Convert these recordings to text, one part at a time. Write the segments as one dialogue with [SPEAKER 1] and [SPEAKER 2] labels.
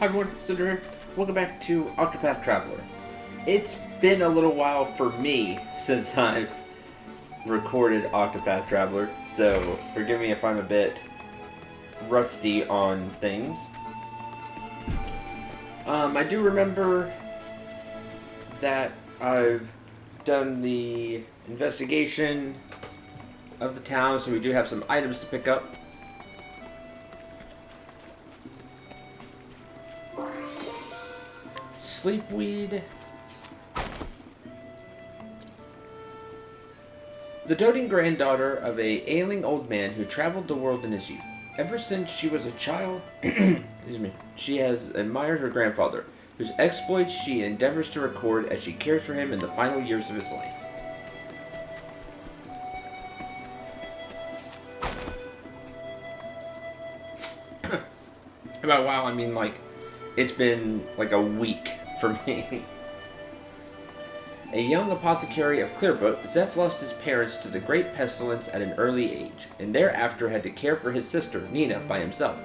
[SPEAKER 1] Hi everyone, Cendril here. Welcome back to Octopath Traveler. It's been a little while for me since I've recorded Octopath Traveler, so forgive me if I'm a bit rusty on things. I do remember that I've done the investigation of the town, so we do have some items to pick up. Sleepweed. The doting granddaughter of a ailing old man who traveled the world in his youth. Ever since she was a child, she has admired her grandfather, whose exploits she endeavors to record as she cares for him in the final years of his life. By wow, I mean like, it's been like a week for me. A young apothecary of Clearbrook, Zeph lost his parents to the Great Pestilence at an early age, and thereafter had to care for his sister, Nina, by himself.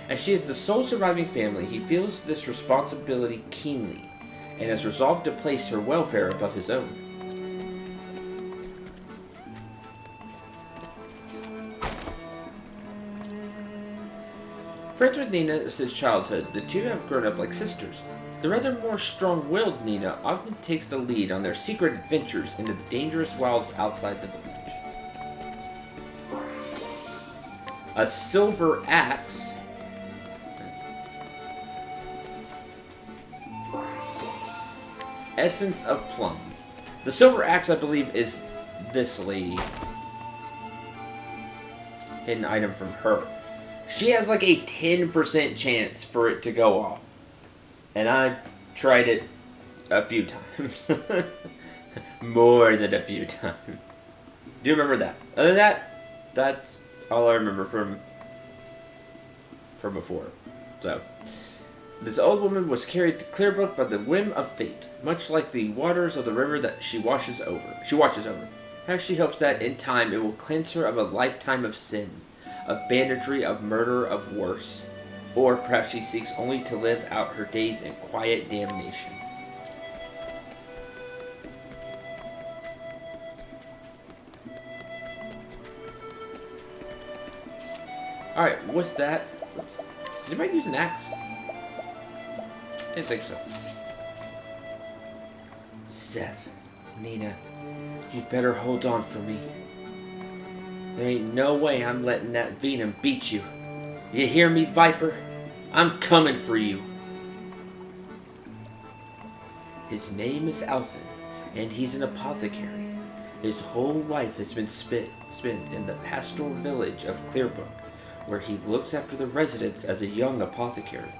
[SPEAKER 1] As she is the sole surviving family, he feels this responsibility keenly, and has resolved to place her welfare above his own. Friends with Nina since childhood, the two have grown up like sisters. The rather more strong-willed Nina often takes the lead on their secret adventures into the dangerous wilds outside the village. A silver axe. Essence of plum. The silver axe, I believe, is this lady. Hidden item from her. She has like a 10% chance for it to go off. And I tried it a few times. More than a few times. Do you remember that? Other than that, that's all I remember from before. So, this old woman was carried to Clearbrook by the whim of fate, much like the waters of the river that she watches over. How she hopes that in time it will cleanse her of a lifetime of sin, of banditry, of murder, of worse. Or perhaps she seeks only to live out her days in quiet damnation. Alright, with that, did anybody use an axe? I didn't think so. Zeph, Nina, you'd better hold on for me. There ain't no way I'm letting that Venom beat you. You hear me, Viper? I'm coming for you. His name is Alphen, and he's an apothecary. His whole life has been spent in the pastoral village of Clearbrook, where he looks after the residents as a young apothecary.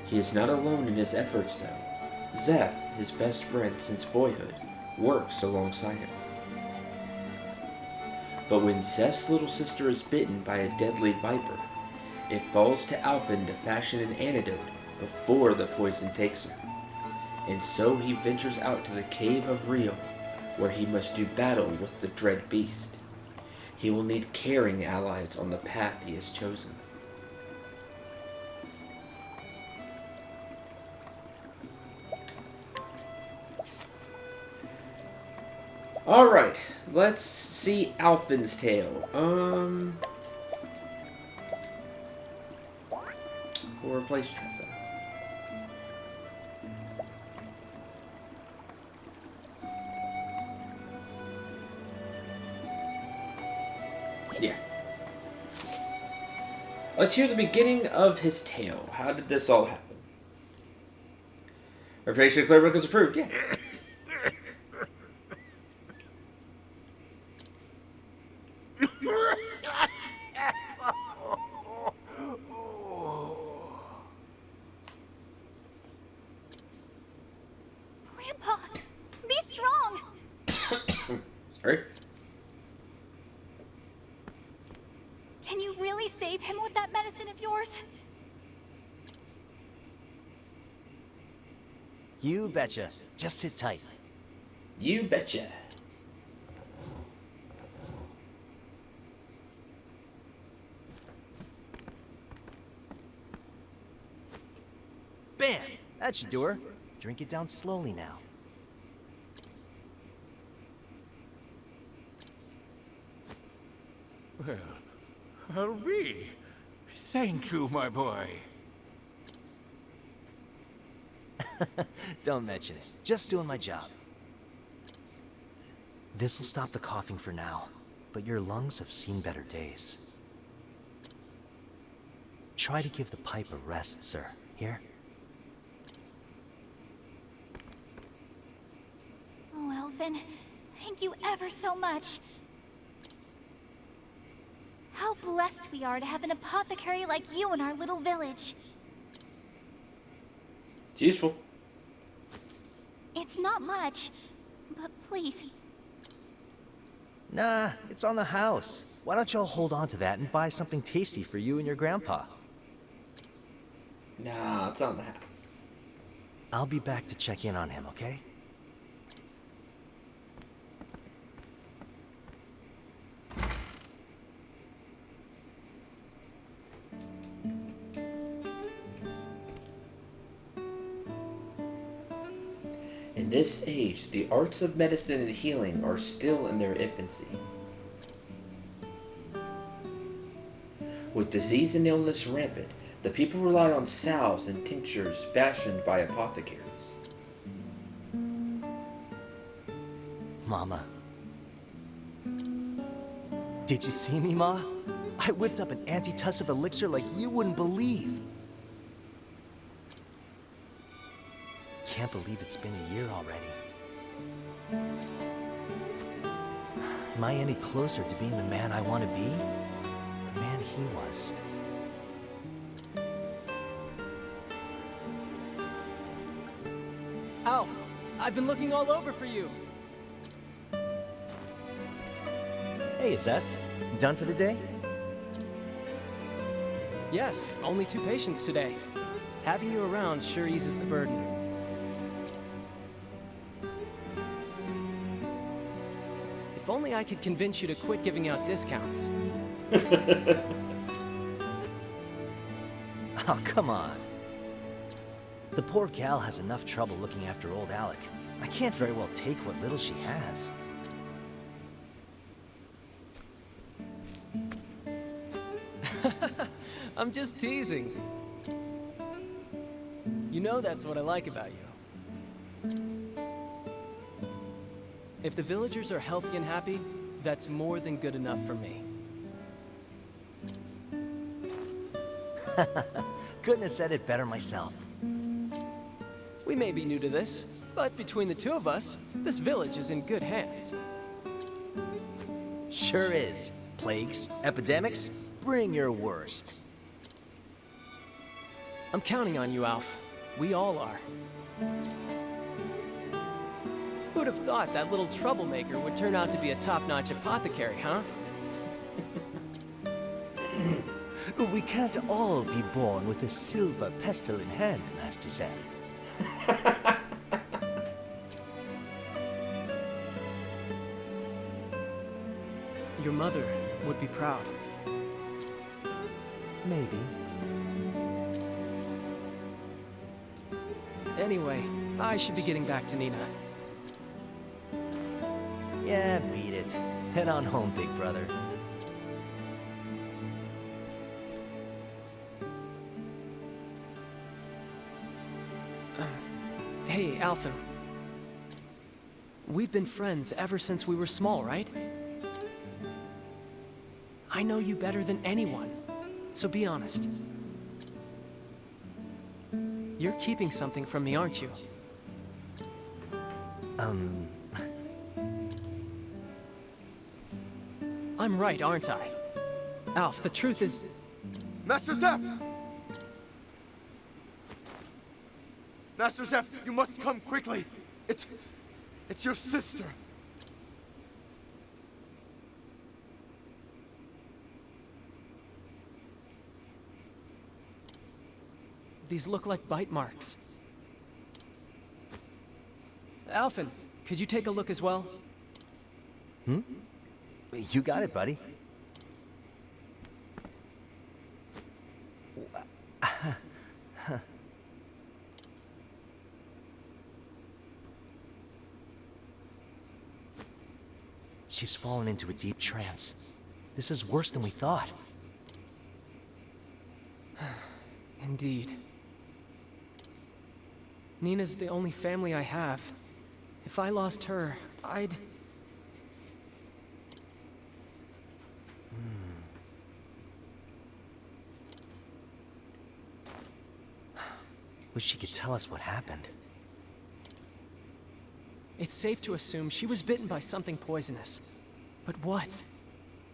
[SPEAKER 1] He is not alone in his efforts, though. Zeph, his best friend since boyhood, works alongside him. But when Zeph's little sister is bitten by a deadly viper, it falls to Alphen to fashion an antidote before the poison takes her. And so he ventures out to the Cave of Rio, where he must do battle with the dread beast. He will need caring allies on the path he has chosen. Alright, let's see Alphen's tale. We'll replace Tressa. Yeah. Let's hear the beginning of his tale. How did this all happen? Reputation of Clearbrook is approved, yeah.
[SPEAKER 2] Grandpa, be strong.
[SPEAKER 1] Sorry?
[SPEAKER 2] Can you really save him with that medicine of yours?
[SPEAKER 3] You betcha. Just sit tight.
[SPEAKER 1] You betcha.
[SPEAKER 3] Bam! That should do her. Drink it down slowly now.
[SPEAKER 4] Well, I'll be. Thank you, my boy.
[SPEAKER 3] Don't mention it. Just doing my job. This'll stop the coughing for now, but your lungs have seen better days. Try to give the pipe a rest, sir. Here?
[SPEAKER 2] Oh, Elvin, thank you ever so much. How blessed we are to have an apothecary like you in our little village.
[SPEAKER 1] It's useful.
[SPEAKER 2] It's not much, but please.
[SPEAKER 3] Nah, it's on the house. Why don't y'all hold on to that and buy something tasty for you and your grandpa?
[SPEAKER 1] Nah, it's on the house.
[SPEAKER 3] I'll be back to check in on him, okay?
[SPEAKER 1] In this age, the arts of medicine and healing are still in their infancy. With disease and illness rampant, the people rely on salves and tinctures fashioned by apothecaries.
[SPEAKER 3] Mama. Did you see me, Ma? I whipped up an antitussive elixir like you wouldn't believe. Can't believe it's been a year already. Am I any closer to being the man I want to be? The man he was.
[SPEAKER 5] Alf, I've been looking all over for you.
[SPEAKER 3] Hey, Zeph. Done for the day?
[SPEAKER 5] Yes, only 2 patients today. Having you around sure eases the burden. If only I could convince you to quit giving out discounts.
[SPEAKER 3] Oh, come on. The poor gal has enough trouble looking after old Alec. I can't very well take what little she has.
[SPEAKER 5] I'm just teasing. You know that's what I like about you. If the villagers are healthy and happy, that's more than good enough for me.
[SPEAKER 3] Couldn't have said it better myself.
[SPEAKER 5] We may be new to this, but between the 2 of us, this village is in good hands.
[SPEAKER 3] Sure is. Plagues, epidemics, bring your worst.
[SPEAKER 5] I'm counting on you, Alf. We all are. Who'd have thought that little troublemaker would turn out to be a top-notch apothecary, huh?
[SPEAKER 3] We can't all be born with a silver pestle in hand, Master Zeph.
[SPEAKER 5] Your mother would be proud.
[SPEAKER 3] Maybe.
[SPEAKER 5] Anyway, I should be getting back to Nina.
[SPEAKER 3] Yeah, beat it. Head on home, big brother.
[SPEAKER 5] Hey, Alphen. We've been friends ever since we were small, right? I know you better than anyone, so be honest. You're keeping something from me, aren't you? I'm right, aren't I? Alf, the truth is...
[SPEAKER 6] Master Zeph! Master Zeph, you must come quickly. It's your sister.
[SPEAKER 5] These look like bite marks. Alphen, could you take a look as well?
[SPEAKER 3] You got it, buddy. She's fallen into a deep trance. This is worse than we thought.
[SPEAKER 5] Indeed. Nina's the only family I have. If I lost her, I'd...
[SPEAKER 3] Wish she could tell us what happened.
[SPEAKER 5] It's safe to assume she was bitten by something poisonous. But what?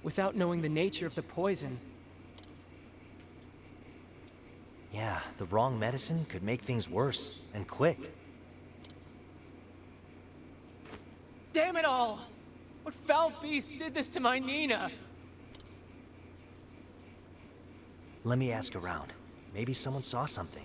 [SPEAKER 5] Without knowing the nature of the poison...
[SPEAKER 3] Yeah, the wrong medicine could make things worse, and quick.
[SPEAKER 5] Damn it all! What foul beast did this to my Nina?
[SPEAKER 3] Let me ask around. Maybe someone saw something.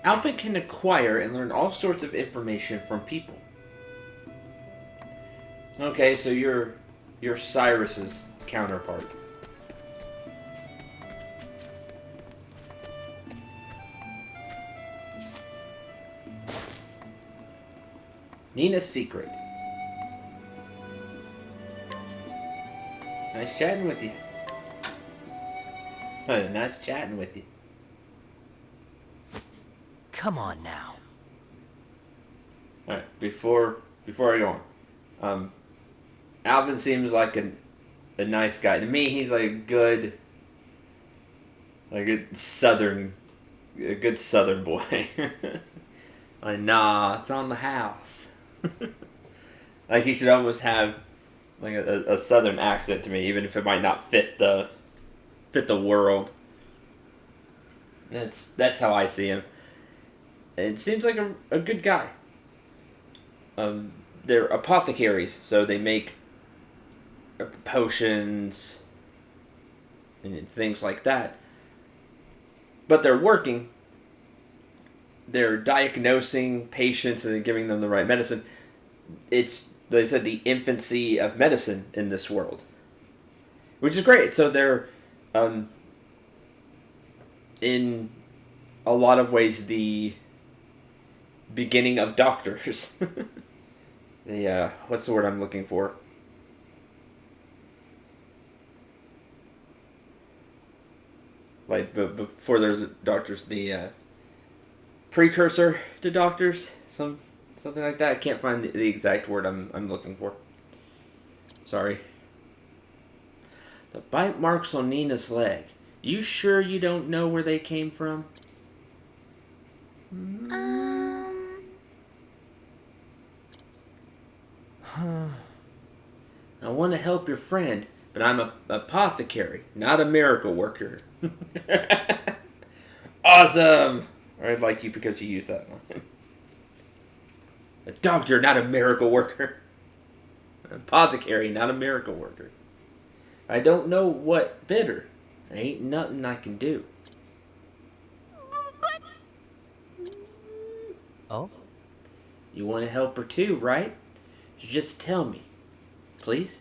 [SPEAKER 1] Alpha can acquire and learn all sorts of information from people. Okay, so you're Cyrus's counterpart. Nina's secret. Nice chatting with you. Nice chatting with you.
[SPEAKER 3] Come on now.
[SPEAKER 1] Alright, before I go on. Alvin seems like a nice guy. To me, he's like a good southern boy. Like, nah, it's on the house. Like, he should almost have like a southern accent to me, even if it might not fit the world. That's how I see him. It seems like a good guy. They're apothecaries, so they make potions and things like that. But they're working. They're diagnosing patients and giving them the right medicine. It's, they said, the infancy of medicine in this world, which is great. So they're, in a lot of ways, the beginning of doctors. What's the word I'm looking for? Like, before there's doctors, the precursor to doctors, something like that. I can't find the exact word I'm looking for. Sorry. The bite marks on Nina's leg. You sure you don't know where they came from? I want to help your friend, but I'm an apothecary, not a miracle worker. Awesome! Or I'd like you because you used that line. A doctor, not a miracle worker. An apothecary, not a miracle worker. I don't know what bit her. There ain't nothing I can do.
[SPEAKER 3] Oh?
[SPEAKER 1] You want to help her too, right? Just tell me. Please?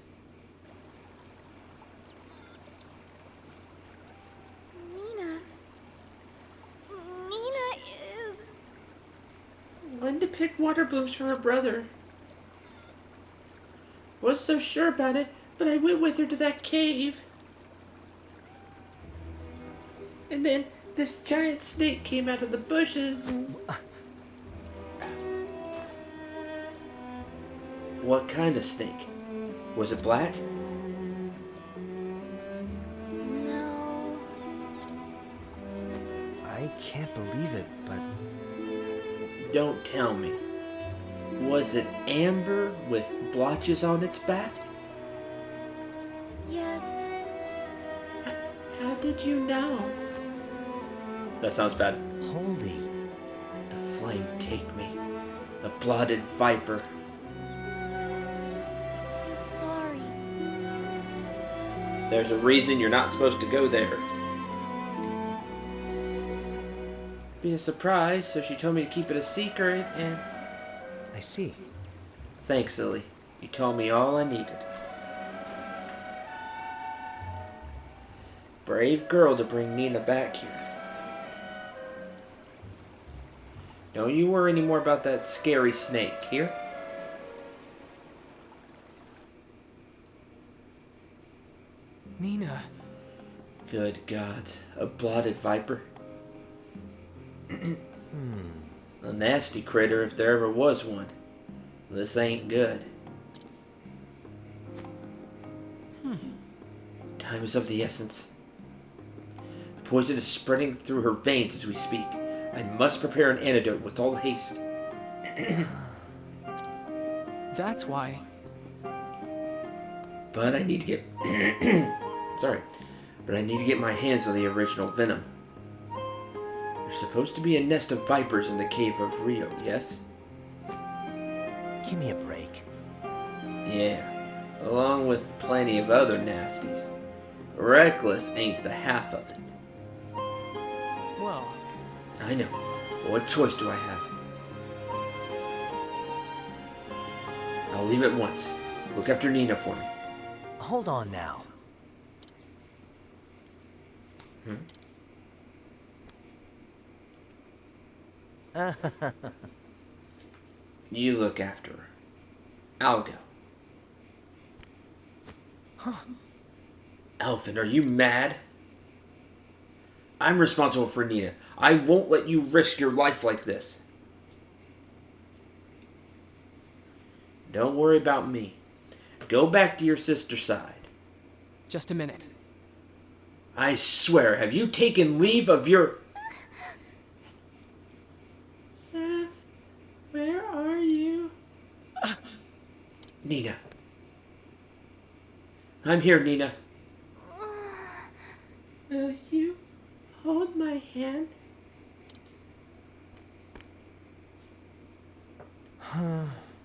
[SPEAKER 2] Nina is...
[SPEAKER 1] When to pick water blooms for her brother. Wasn't so sure about it, but I went with her to that cave. And then this giant snake came out of the bushes and... What kind of snake? Was it black?
[SPEAKER 2] No.
[SPEAKER 3] I can't believe it, but...
[SPEAKER 1] Don't tell me. Was it amber with blotches on its back?
[SPEAKER 2] Yes.
[SPEAKER 1] How did you know? That sounds bad.
[SPEAKER 3] Holy...
[SPEAKER 1] The flame take me. A blotted viper.
[SPEAKER 2] I'm sorry.
[SPEAKER 1] There's a reason you're not supposed to go there. Be a surprise, so she told me to keep it a secret, and...
[SPEAKER 3] I see.
[SPEAKER 1] Thanks, Lily. You told me all I needed. Brave girl to bring Nina back here. Don't you worry anymore about that scary snake, here?
[SPEAKER 5] Nina.
[SPEAKER 1] Good God, a blotted viper. A nasty critter if there ever was one. This ain't good. Time is of the essence. The poison is spreading through her veins as we speak. I must prepare an antidote with all haste.
[SPEAKER 5] That's why.
[SPEAKER 1] But I need to get... Sorry. But I need to get my hands on the original venom. There's supposed to be a nest of vipers in the cave of Rio, yes?
[SPEAKER 3] Give me a break.
[SPEAKER 1] Yeah. Along with plenty of other nasties. Reckless ain't the half of it.
[SPEAKER 5] Well,
[SPEAKER 1] I know. But what choice do I have? I'll leave at once. Look after Nina for me.
[SPEAKER 3] Hold on now.
[SPEAKER 1] You look after her. I'll go. Alvin, are you mad? I'm responsible for Nina. I won't let you risk your life like this. Don't worry about me. Go back to your sister's side.
[SPEAKER 5] just a minute.
[SPEAKER 1] I swear, have you taken leave of your... Seth, where are you? Nina. I'm here, Nina. Will you hold my hand?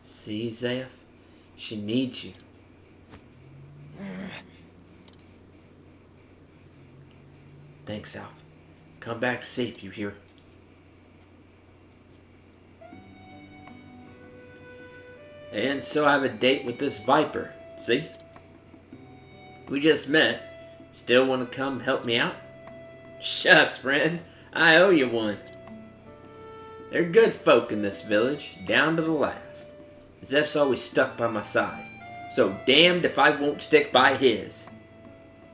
[SPEAKER 1] See, Zeph? She needs you. Thanks, Alf. Come back safe, you hear? And so I have a date with this Viper. See? We just met. Still want to come help me out? Shucks, friend. I owe you one. They're good folk in this village, down to the last. Zeph's always stuck by my side, so damned if I won't stick by his.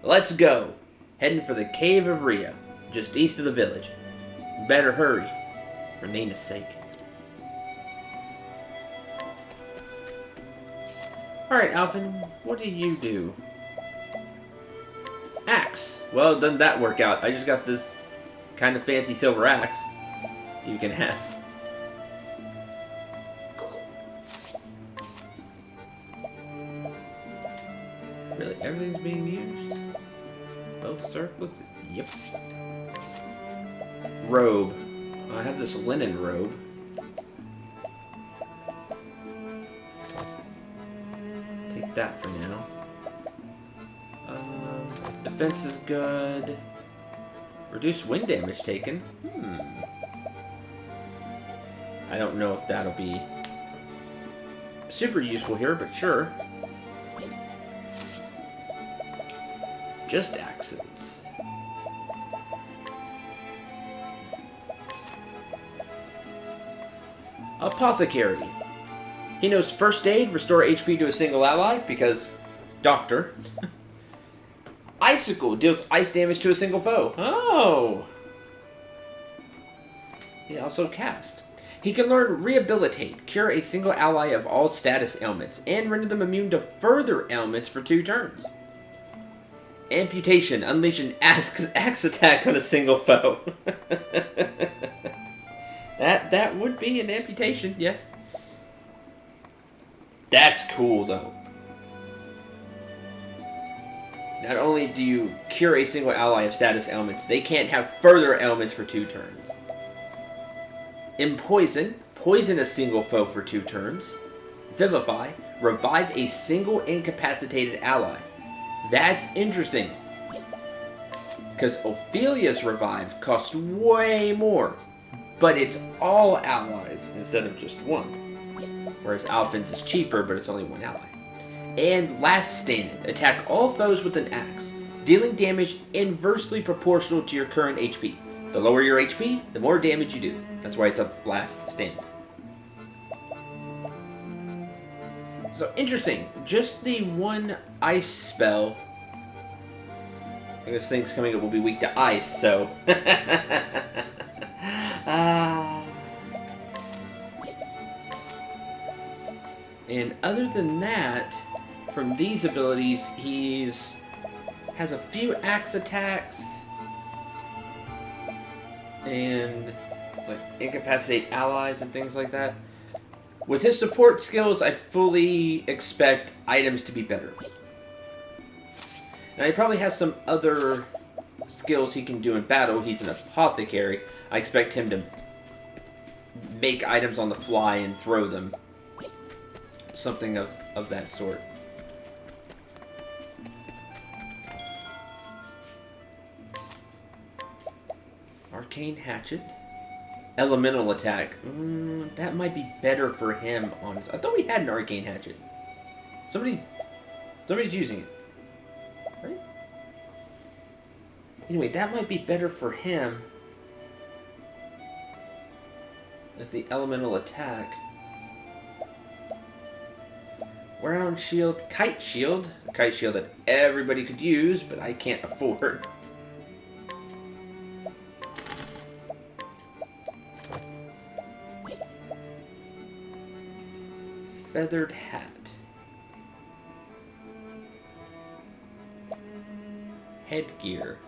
[SPEAKER 1] Let's go. Heading for the Cave of Rio, just east of the village. Better hurry, for Nina's sake. Alright, Alvin, what do you do? Axe. Well, doesn't that work out? I just got this kind of fancy silver axe you can have. Really, everything's being used? Both circlets? Yep. Robe. I have this linen robe. Take that for now. Defense is good. Reduce wind damage taken. I don't know if that'll be super useful here, but sure. Just axes. Apothecary. He knows first aid, restore HP to a single ally, because doctor. Icicle deals ice damage to a single foe. Oh! He also cast. He can learn Rehabilitate, cure a single ally of all status ailments, and render them immune to further ailments for 2 turns. Amputation, unleash an axe attack on a single foe. That would be an amputation, yes. That's cool, though. Not only do you cure a single ally of status ailments, they can't have further ailments for 2 turns. Empoison, poison a single foe for 2 turns. Vivify, revive a single incapacitated ally. That's interesting, because Ophelia's revive costs way more, but it's all allies instead of just 1. Whereas Alphin's is cheaper, but it's only 1 ally. And Last Stand, attack all foes with an axe. dealing damage inversely proportional to your current HP. The lower your HP, the more damage you do. That's why it's a last stand. So, interesting. Just the one ice spell. I guess things coming up will be weak to ice, so... And other than that, from these abilities, has a few axe attacks and like incapacitate allies and things like that. With his support skills, I fully expect items to be better. And he probably has some other skills he can do in battle. He's an apothecary. I expect him to make items on the fly and throw them. Something of that sort. Arcane Hatchet. Elemental Attack. That might be better for him, honestly. I thought we had an Arcane Hatchet. Somebody's using it. Right? Anyway, that might be better for him. With the Elemental Attack. Round shield, kite shield. Kite shield that everybody could use, but I can't afford. Feathered hat. Headgear.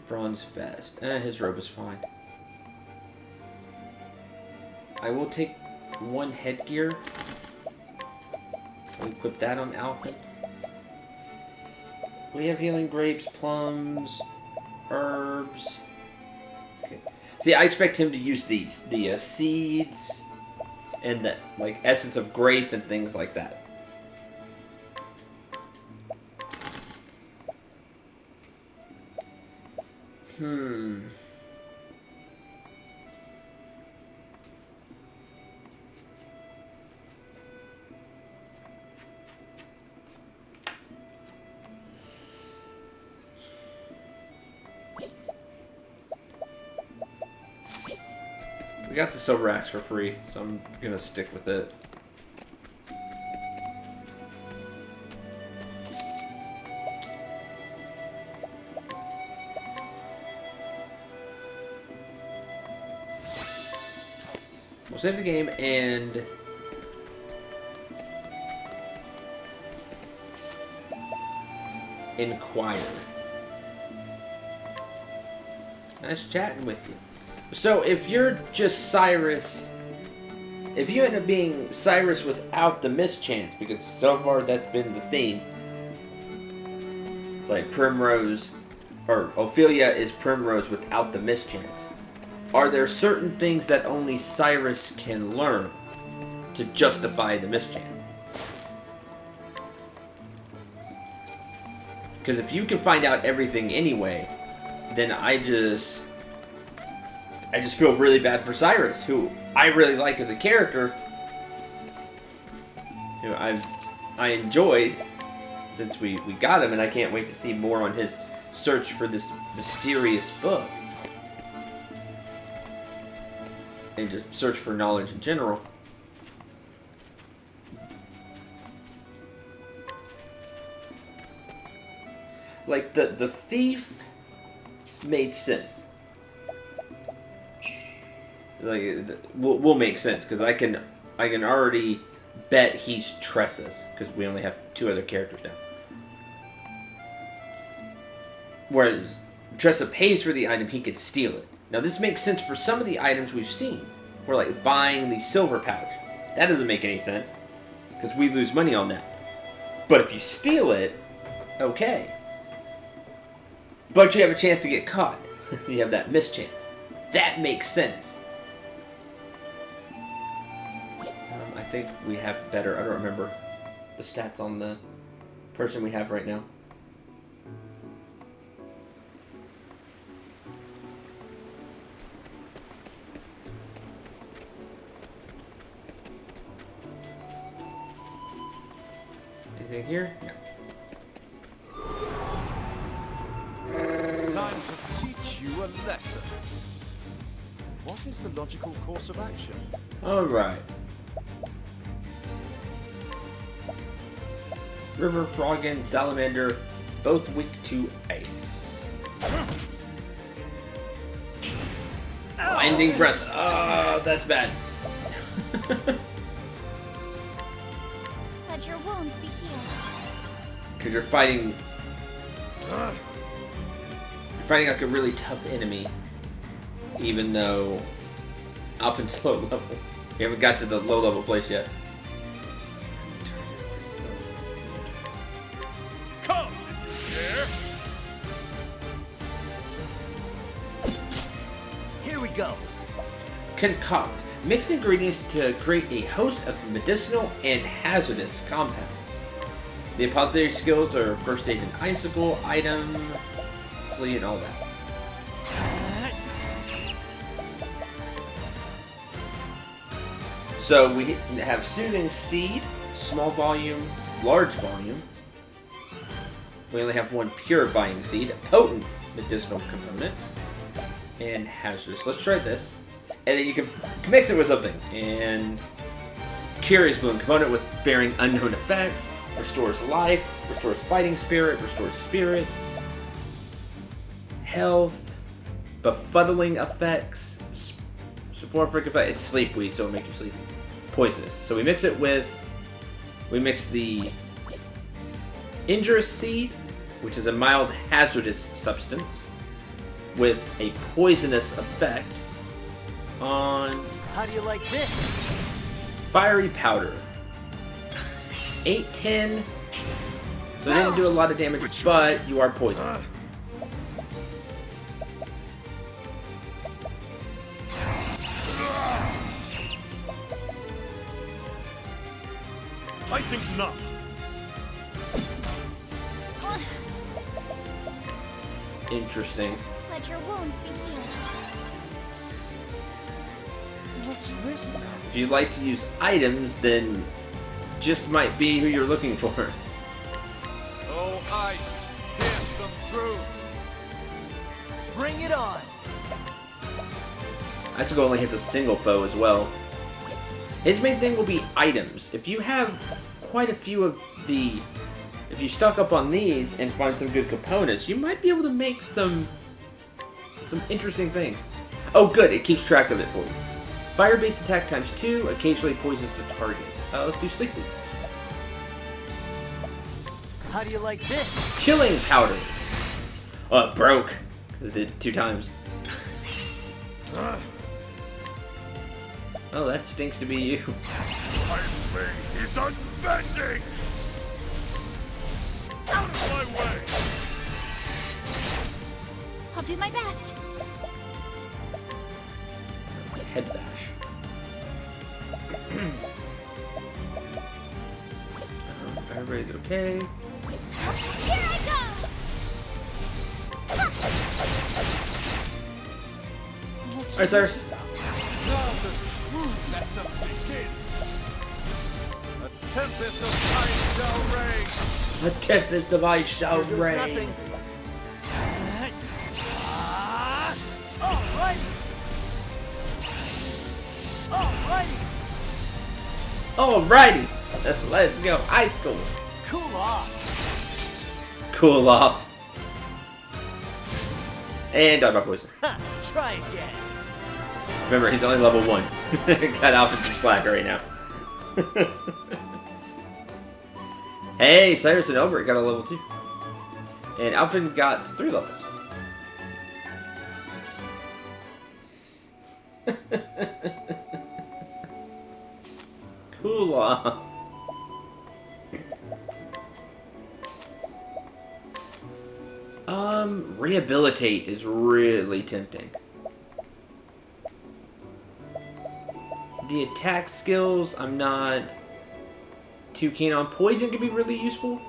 [SPEAKER 1] Bronze vest. His robe is fine. I will take one headgear. I'll equip that on Alfred. We have healing grapes, plums, herbs. Okay. See, I expect him to use these. The seeds and the like essence of grape and things like that. We got the silver axe for free, so I'm gonna stick with it. We'll save the game and inquire. Nice chatting with you. So if you're just Cyrus, if you end up being Cyrus without the mischance, because so far that's been the theme, like Primrose, or Ophelia is Primrose without the mischance, are there certain things that only Cyrus can learn to justify the mischance? Because if you can find out everything anyway, then I just feel really bad for Cyrus, who I really like as a character. You know, I enjoyed since we got him, and I can't wait to see more on his search for this mysterious book. And just search for knowledge in general. Like, the thief made sense. Like, will make sense, because I can already bet he's Tressa's, because we only have 2 other characters now. Whereas Tressa pays for the item, he could steal it. Now this makes sense for some of the items we've seen. We're like buying the silver pouch. That doesn't make any sense, because we lose money on that. But if you steal it, okay. But you have a chance to get caught. You have that mischance. That makes sense. I think we have better. I don't remember the stats on the person we have right now. Anything here? No.
[SPEAKER 6] Time to teach you a lesson. What is the logical course of action?
[SPEAKER 1] Alright. River, Froggen, Salamander, both weak to ice. Blinding breath. Oh, that's bad.
[SPEAKER 2] Let your wounds be healed.
[SPEAKER 1] Because you're fighting like a really tough enemy, even though Alphen's low level. We haven't got to the low level place yet.
[SPEAKER 6] Come, if you dare.
[SPEAKER 3] Here we go.
[SPEAKER 1] Concoct. Mix ingredients to create a host of medicinal and hazardous compounds. The apothecary skills are first aid and icicle, item, flea, and all that. So we have Soothing Seed, small volume, large volume. We only have one Purifying Seed, a potent medicinal component, and hazardous. Let's try this. And then you can mix it with something. And Curious Boon, component with bearing unknown effects, restores life, restores fighting spirit, restores spirit, health, befuddling effects, soporific effect. It's sleep weed, so it'll make you sleepy. Poisonous. So we mix it with, we mix the Injurious Seed, which is a mild hazardous substance, with a poisonous effect on
[SPEAKER 3] How do you like this?
[SPEAKER 1] Fiery Powder. 8-10. So it didn't do a lot of damage, but you are poisoned.
[SPEAKER 6] I think not.
[SPEAKER 1] Interesting.
[SPEAKER 2] Let your wounds be healed.
[SPEAKER 6] What's this now?
[SPEAKER 1] If you'd like to use items, then just might be who you're looking for.
[SPEAKER 6] Oh, ice, pierce them through.
[SPEAKER 3] Bring it on.
[SPEAKER 1] Icicle only hits a single foe as well. His main thing will be items. If you have quite a few of the... If you stock up on these and find some good components, you might be able to make some interesting things. Oh good, it keeps track of it for you. Fire-based attack times 2, occasionally poisons the target. Let's do Sleep Weed.
[SPEAKER 3] How do you like this?
[SPEAKER 1] Chilling Powder. Oh, it broke. Because it did 2 times. Oh, that stinks to be you.
[SPEAKER 6] My blade is unbending. Out of my way.
[SPEAKER 2] I'll do my best.
[SPEAKER 1] Head bash. Everybody's okay.
[SPEAKER 2] Here I go!
[SPEAKER 1] Alright, Cyrus.
[SPEAKER 6] Now the true lesson begins. A tempest of ice shall reign.
[SPEAKER 1] A tempest of ice shall
[SPEAKER 3] Here goes
[SPEAKER 1] reign.
[SPEAKER 3] nothing. Alright.
[SPEAKER 1] Alrighty. Let's go. Ice School.
[SPEAKER 3] Cool off.
[SPEAKER 1] Cool off. And die by poison.
[SPEAKER 3] Ha, try again.
[SPEAKER 1] Remember, he's only level 1. Got Alpha some slack right now. Hey, Cyrus and Elbert got a level 2. And Alpha got 3 levels. Cool off. Rehabilitate is really tempting. The attack skills, I'm not too keen on. Poison could be really useful.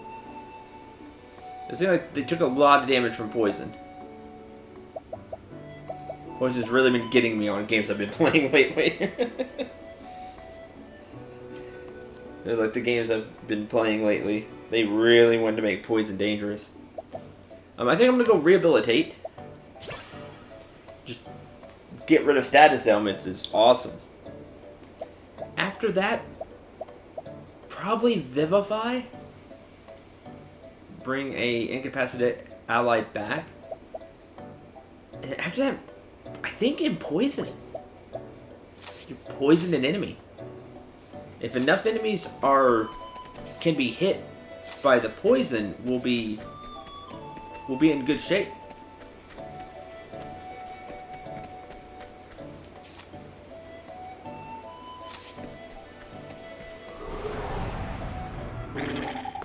[SPEAKER 1] It seems like they took a lot of damage from poison. Poison's really been getting me on games I've been playing lately. They're like the games I've been playing lately. They really wanted to make poison dangerous. I think I'm gonna go rehabilitate. Just get rid of status ailments is awesome. After that, probably vivify. Bring a incapacitated ally back. And after that, I think empoison. You poison an enemy. If enough enemies can be hit by the poison, we'll be in good shape.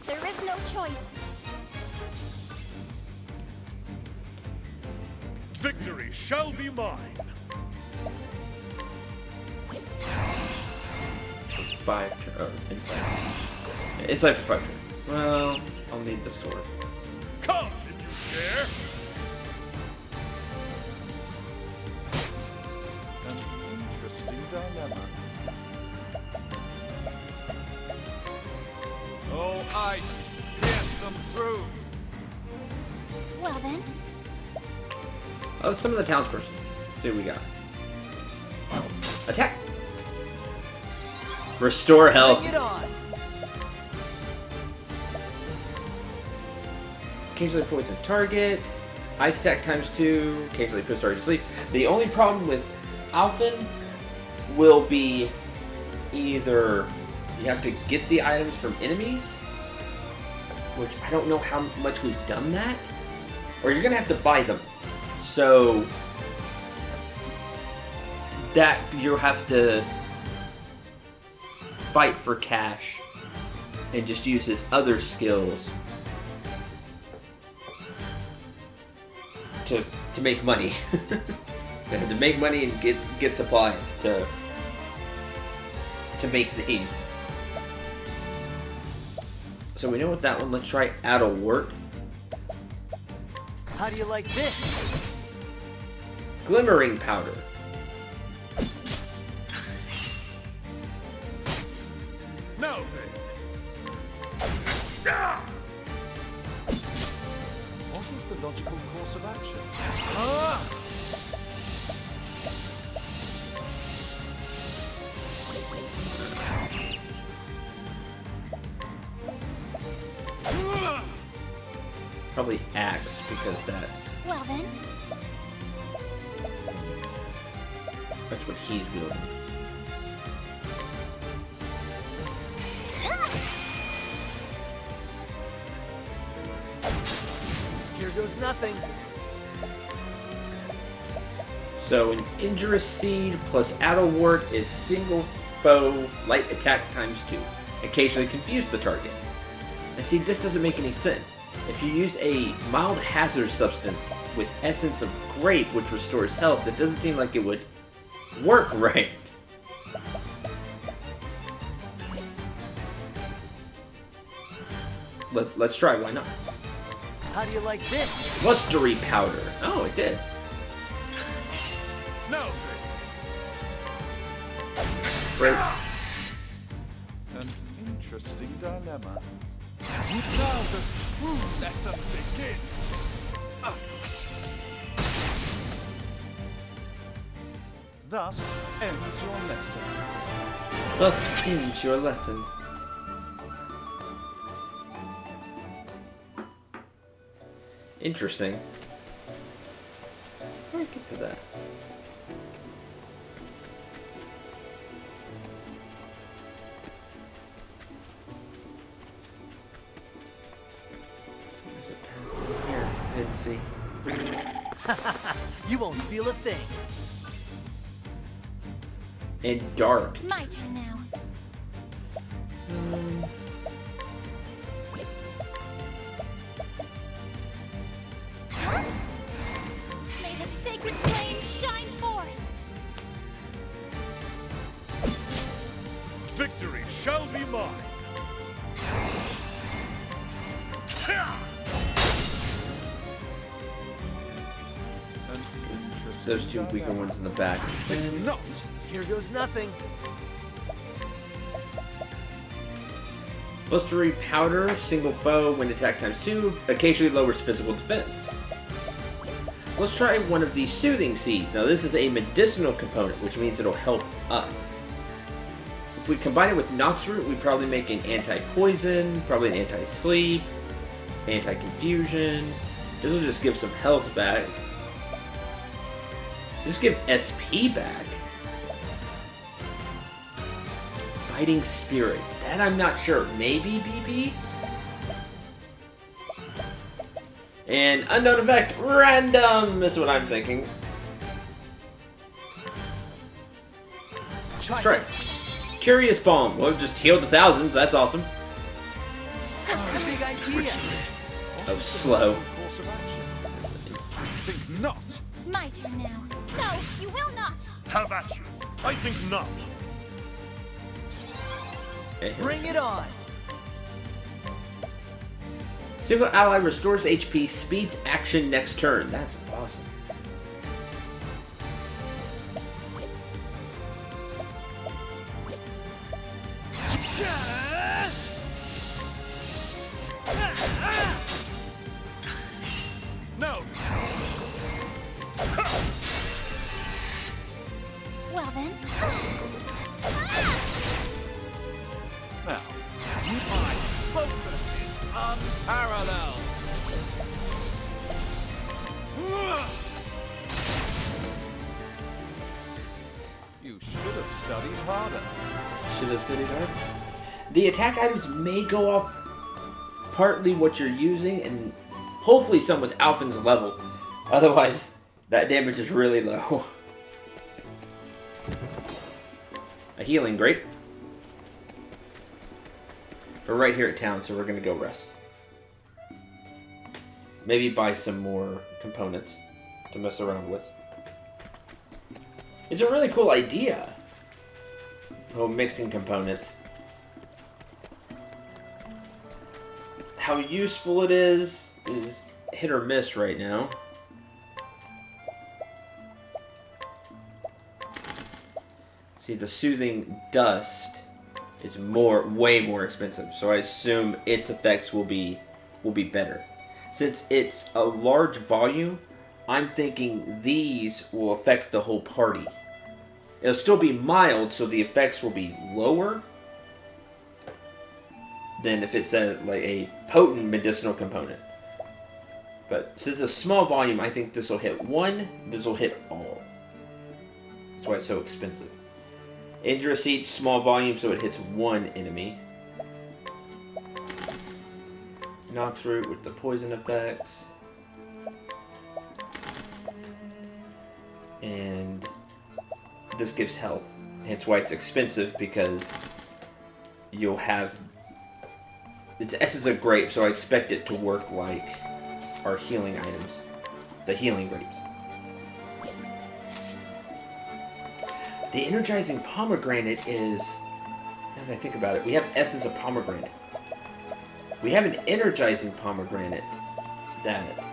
[SPEAKER 2] There is no choice.
[SPEAKER 6] Victory shall be mine.
[SPEAKER 1] 5 turn. Oh, inside. Inside for 5 turn. Well, I'll need the sword.
[SPEAKER 6] Come if you dare. An interesting dilemma. Oh, ice! Pierce them through!
[SPEAKER 2] Well then,
[SPEAKER 1] Oh, some of the townsperson. See what we got. Attack! Restore health.
[SPEAKER 3] Bring it on.
[SPEAKER 1] Occasionally poison target. Ice attack ×2. Occasionally puts target to sleep. The only problem with Alphen will be either you have to get the items from enemies, which I don't know how much we've done that, or you're gonna have to buy them. So that you'll have to fight for cash and just use his other skills to make money. They had to make money and get supplies to make these. So we know what that one. Let's try out of work.
[SPEAKER 3] How do you like this?
[SPEAKER 1] Glimmering powder.
[SPEAKER 6] Now then. What is the logical course of action?
[SPEAKER 1] Probably axe, because that's
[SPEAKER 2] well then,
[SPEAKER 1] what he's wielding.
[SPEAKER 3] Here goes nothing.
[SPEAKER 1] So an injurious seed plus Addlewort is single foe light attack ×2. Occasionally confuse the target. And see, this doesn't make any sense. If you use a mild hazard substance with essence of grape, which restores health, that doesn't seem like it would work right. Let's try, why not?
[SPEAKER 3] How do you like this?
[SPEAKER 1] Blustery powder. Oh, it did.
[SPEAKER 6] No.
[SPEAKER 1] Great.
[SPEAKER 6] An interesting dilemma. Now the true lesson begins. Thus ends your lesson.
[SPEAKER 1] Thus ends your lesson. Interesting. How do I get to that? Is it past here? I didn't see.
[SPEAKER 3] You won't feel a thing.
[SPEAKER 1] And dark.
[SPEAKER 2] my turn now. May the sacred flame shine forth.
[SPEAKER 6] Victory shall be mine. An interesting
[SPEAKER 1] Those two weaker
[SPEAKER 6] dilemma.
[SPEAKER 1] ones in the back.
[SPEAKER 6] Think not.
[SPEAKER 3] Here goes nothing.
[SPEAKER 1] Blustery powder, single foe when attack times 2, occasionally lowers physical defense. Let's try one of these soothing seeds. Now this is a medicinal component, which means it'll help us. If we combine it with Nox Root, we probably make an anti-poison, probably an anti-sleep, anti-confusion. This will just give some health back. Just give SP back. Fighting Spirit. That I'm not sure. Maybe BP? And unknown effect. Random is what I'm thinking.
[SPEAKER 3] Try
[SPEAKER 1] Try.
[SPEAKER 3] this.
[SPEAKER 1] Curious Bomb. Well, just healed the thousands. That's awesome.
[SPEAKER 3] That's a big idea.
[SPEAKER 1] Oh, slow.
[SPEAKER 6] Course of action. I think not.
[SPEAKER 2] My turn now. No, you will not.
[SPEAKER 7] How about you? I think not.
[SPEAKER 3] Bring it on.
[SPEAKER 1] Single ally restores HP, speeds action next turn. That's awesome.
[SPEAKER 7] No.
[SPEAKER 2] Well then.
[SPEAKER 6] Now, my focus is unparalleled. You should have studied harder.
[SPEAKER 1] Should have studied hard. The attack items may go off partly what you're using, and hopefully some with Alphen's level. Otherwise, that damage is really low. A healing grape. We're right here at town, so we're gonna go rest. Maybe buy some more components to mess around with. It's a really cool idea. Oh, mixing components. How useful it is hit or miss right now. See, the soothing dust is way more expensive, so I assume its effects will be better. Since it's a large volume, I'm thinking these will affect the whole party. It'll still be mild, so the effects will be lower than if it's like a potent medicinal component. But since it's a small volume, I think this will hit one, this will hit all. That's why it's so expensive. Indra Seed, small volume, so it hits one enemy. Nox Root with the poison effects. And this gives health. Hence why it's expensive, because you'll have... Its essence of grape, so I expect it to work like our healing items. The healing grapes. The energizing pomegranate is... Now that I think about it, we have essence of pomegranate. We have an energizing pomegranate that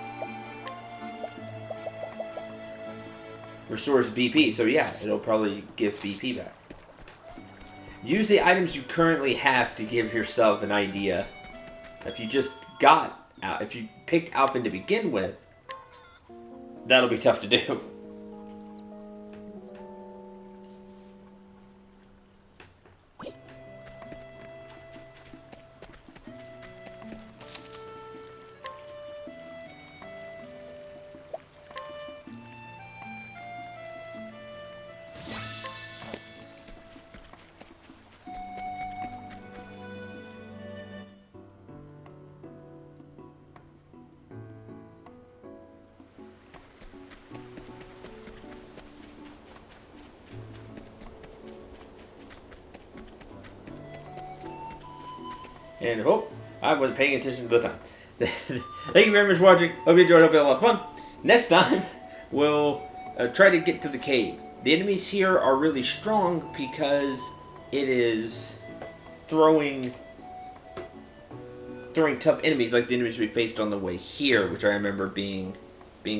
[SPEAKER 1] restores BP, so yeah, it'll probably give BP back. Use the items you currently have to give yourself an idea. If you just if you picked Alphen to begin with, that'll be tough to do. And I wasn't paying attention to the time. Thank you very much for watching. Hope you enjoyed. Hope you had a lot of fun. Next time, we'll try to get to the cave. The enemies here are really strong because it is throwing tough enemies like the enemies we faced on the way here, which I remember being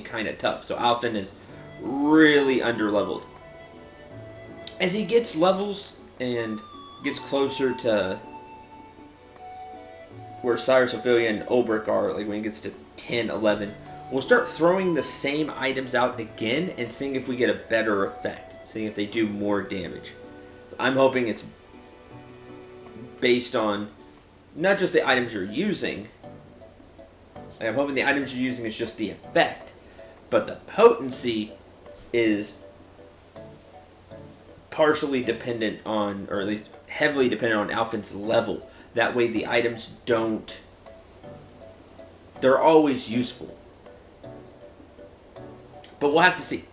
[SPEAKER 1] kind of tough. So Alphen is really under-leveled. As he gets levels and gets closer to where Cyrus, Ophelia, and Ulbrich are, like when it gets to 10, 11, we'll start throwing the same items out again and seeing if we get a better effect, seeing if they do more damage. So I'm hoping it's based on not just the items you're using. I'm hoping the items you're using is just the effect, but the potency is partially dependent on, or at least heavily dependent on Alphen's level. That way the items don't... They're always useful. But we'll have to see.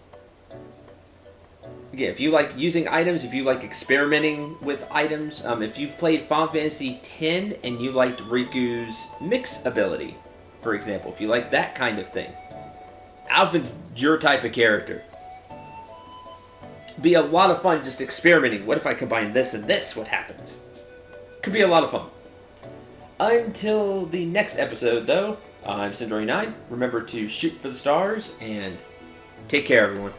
[SPEAKER 1] Again, if you like using items, if you like experimenting with items, if you've played Final Fantasy X and you liked Riku's mix ability, for example, if you like that kind of thing, Alphen's your type of character. Be a lot of fun just experimenting. What if I combine this and this? What happens? Could be a lot of fun. Until the next episode, though, I'm Cendril. Remember to shoot for the stars and take care, everyone.